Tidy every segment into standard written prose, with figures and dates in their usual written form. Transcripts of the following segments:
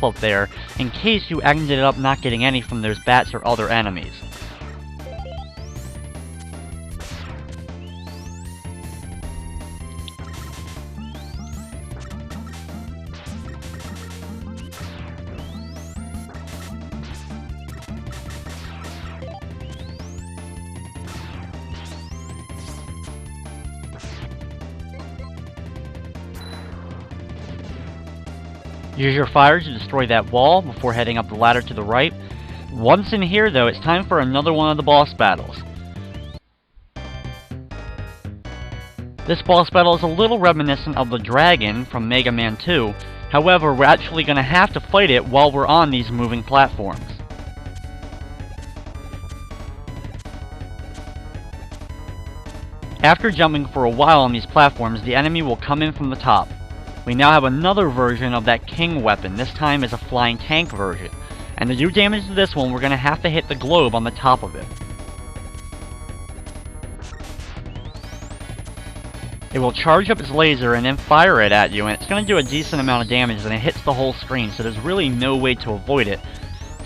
up there in case you ended up not getting any from those bats or other enemies. Use your fire to destroy that wall before heading up the ladder to the right. Once in here, though, it's time for another one of the boss battles. This boss battle is a little reminiscent of the dragon from Mega Man 2. However, we're actually going to have to fight it while we're on these moving platforms. After jumping for a while on these platforms, the enemy will come in from the top. We now have another version of that king weapon, this time as a flying tank version. And to do damage to this one, we're going to have to hit the globe on the top of it. It will charge up its laser and then fire it at you, and it's going to do a decent amount of damage, and it hits the whole screen, so there's really no way to avoid it.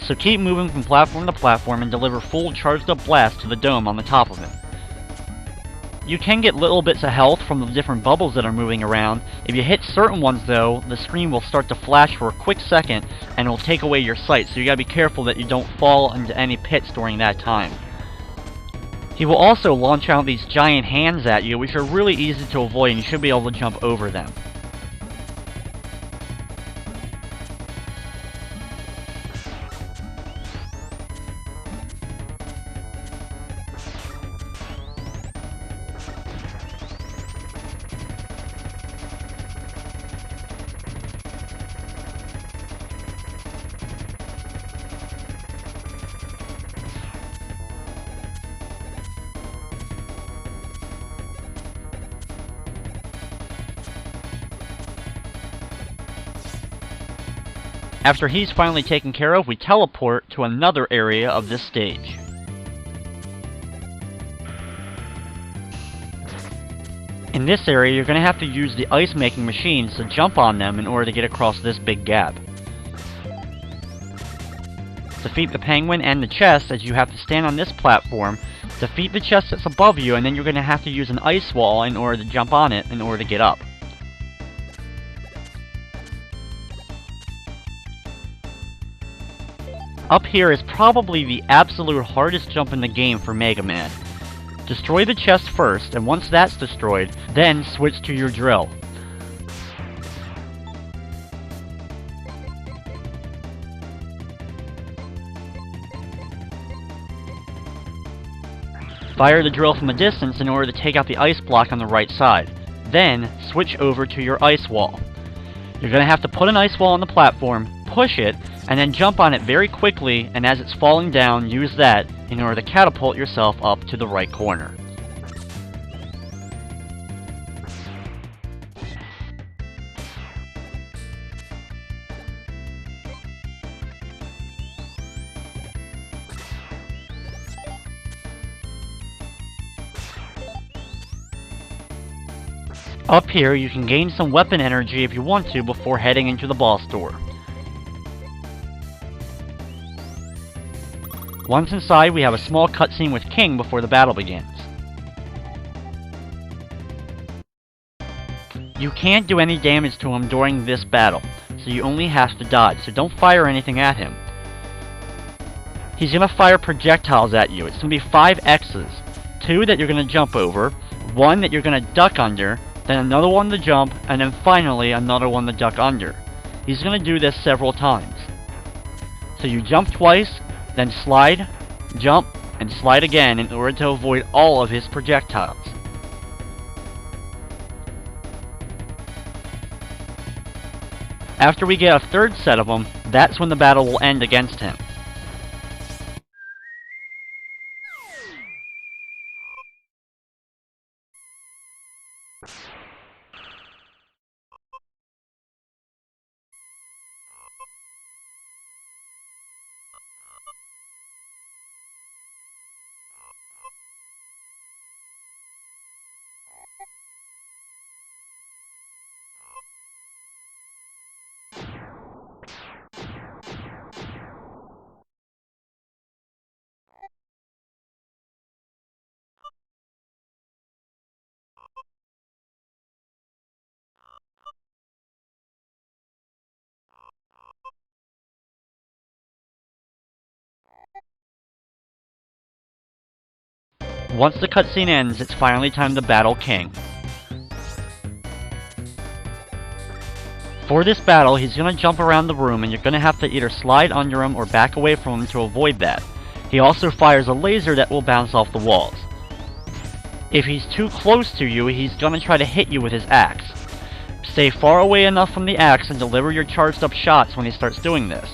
So keep moving from platform to platform and deliver full charged up blasts to the dome on the top of it. You can get little bits of health from the different bubbles that are moving around. If you hit certain ones though, the screen will start to flash for a quick second and it will take away your sight, so you gotta be careful that you don't fall into any pits during that time. He will also launch out these giant hands at you, which are really easy to avoid and you should be able to jump over them. After he's finally taken care of, we teleport to another area of this stage. In this area, you're going to have to use the ice-making machines to jump on them in order to get across this big gap. Defeat the penguin and the chest, as you have to stand on this platform, defeat the chest that's above you, and then you're going to have to use an ice wall in order to jump on it in order to get up. Up here is probably the absolute hardest jump in the game for Mega Man. Destroy the chest first, and once that's destroyed, then switch to your drill. Fire the drill from a distance in order to take out the ice block on the right side. Then, switch over to your ice wall. You're going to have to put an ice wall on the platform, push it, and then jump on it very quickly, and as it's falling down, use that in order to catapult yourself up to the right corner. Up here, you can gain some weapon energy if you want to before heading into the boss door. Once inside, we have a small cutscene with King before the battle begins. You can't do any damage to him during this battle, so you only have to dodge, so don't fire anything at him. He's going to fire projectiles at you. It's going to be 5 X's. 2 that you're going to jump over, 1 that you're going to duck under, then another one to jump, and then finally another one to duck under. He's going to do this several times. So you jump twice, then slide, jump, and slide again in order to avoid all of his projectiles. After we get a third set of them, that's when the battle will end against him. Once the cutscene ends, it's finally time to battle King. For this battle, he's going to jump around the room and you're going to have to either slide under him or back away from him to avoid that. He also fires a laser that will bounce off the walls. If he's too close to you, he's going to try to hit you with his axe. Stay far away enough from the axe and deliver your charged up shots when he starts doing this.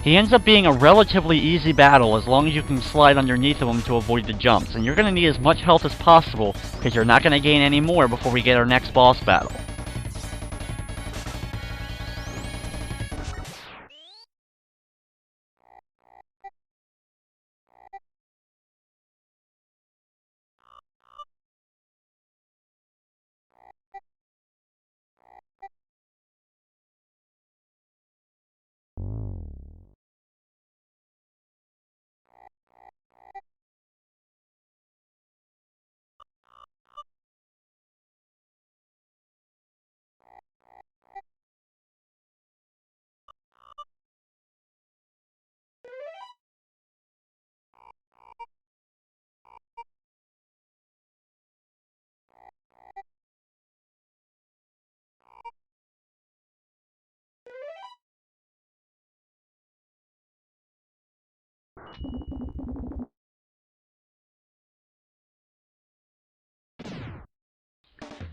He ends up being a relatively easy battle as long as you can slide underneath of him to avoid the jumps, and you're going to need as much health as possible because you're not going to gain any more before we get our next boss battle.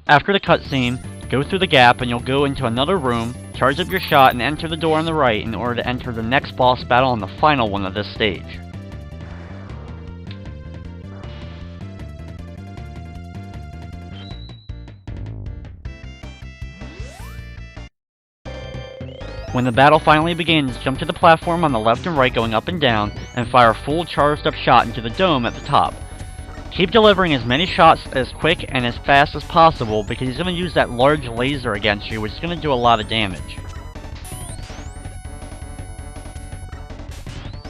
After the cutscene, go through the gap and you'll go into another room, charge up your shot, and enter the door on the right in order to enter the next boss battle and the final one of this stage. When the battle finally begins, jump to the platform on the left and right going up and down, and fire a full charged up shot into the dome at the top. Keep delivering as many shots as quick and as fast as possible because he's going to use that large laser against you, which is going to do a lot of damage.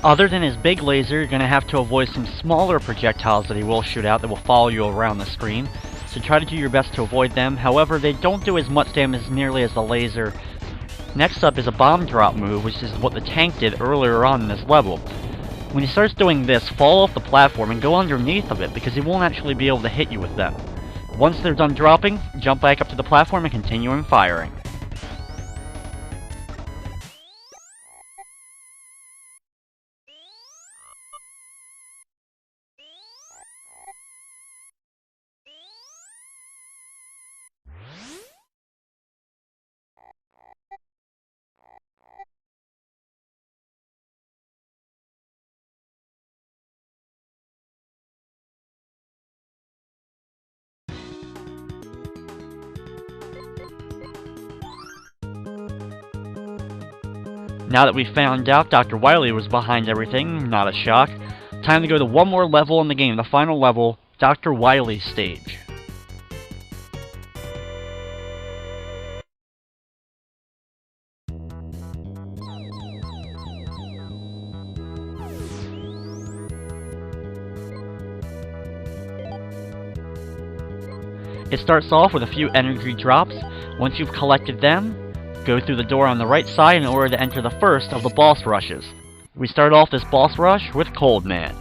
Other than his big laser, you're going to have to avoid some smaller projectiles that he will shoot out that will follow you around the screen, so try to do your best to avoid them. However, they don't do as much damage nearly as the laser. Next up is a bomb drop move, which is what the tank did earlier on in this level. When he starts doing this, fall off the platform and go underneath of it because he won't actually be able to hit you with them. Once they're done dropping, jump back up to the platform and continue firing. Now that we found out Dr. Wily was behind everything, not a shock, time to go to one more level in the game, the final level, Dr. Wily Stage. It starts off with a few energy drops. Once you've collected them, go through the door on the right side in order to enter the first of the boss rushes. We start off this boss rush with Cold Man.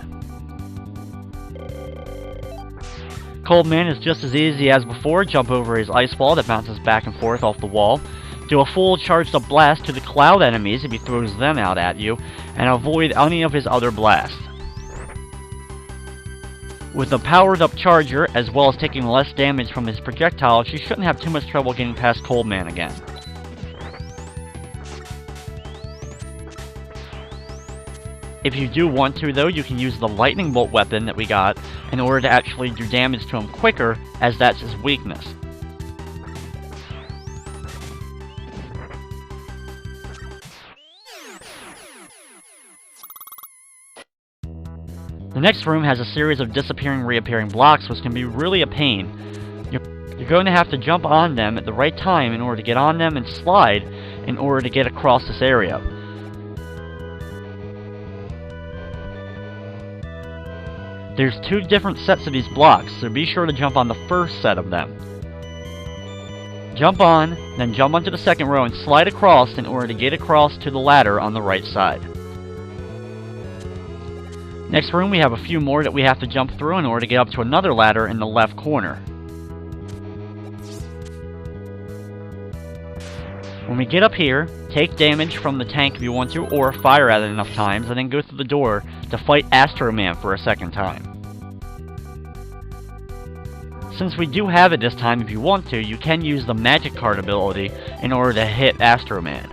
Cold Man is just as easy as before. Jump over his ice wall that bounces back and forth off the wall. Do a full charged up blast to the cloud enemies if he throws them out at you, and avoid any of his other blasts. With a powered up charger, as well as taking less damage from his projectiles, you shouldn't have too much trouble getting past Cold Man again. If you do want to, though, you can use the lightning bolt weapon that we got in order to actually do damage to him quicker, as that's his weakness. The next room has a series of disappearing, reappearing blocks, which can be really a pain. You're going to have to jump on them at the right time in order to get on them and slide in order to get across this area. There's two different sets of these blocks, so be sure to jump on the first set of them. Jump on, then jump onto the second row and slide across in order to get across to the ladder on the right side. Next room, we have a few more that we have to jump through in order to get up to another ladder in the left corner. When we get up here, take damage from the tank if you want to, or fire at it enough times, and then go through the door to fight Astro Man for a second time. Since we do have it this time, if you want to, you can use the Magic Card ability in order to hit Astro Man.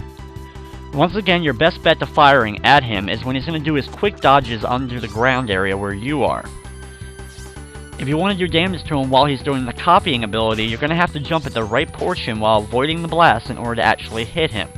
Once again, your best bet to firing at him is when he's going to do his quick dodges under the ground area where you are. If you want to do damage to him while he's doing the copying ability, you're going to have to jump at the right portion while avoiding the blast in order to actually hit him.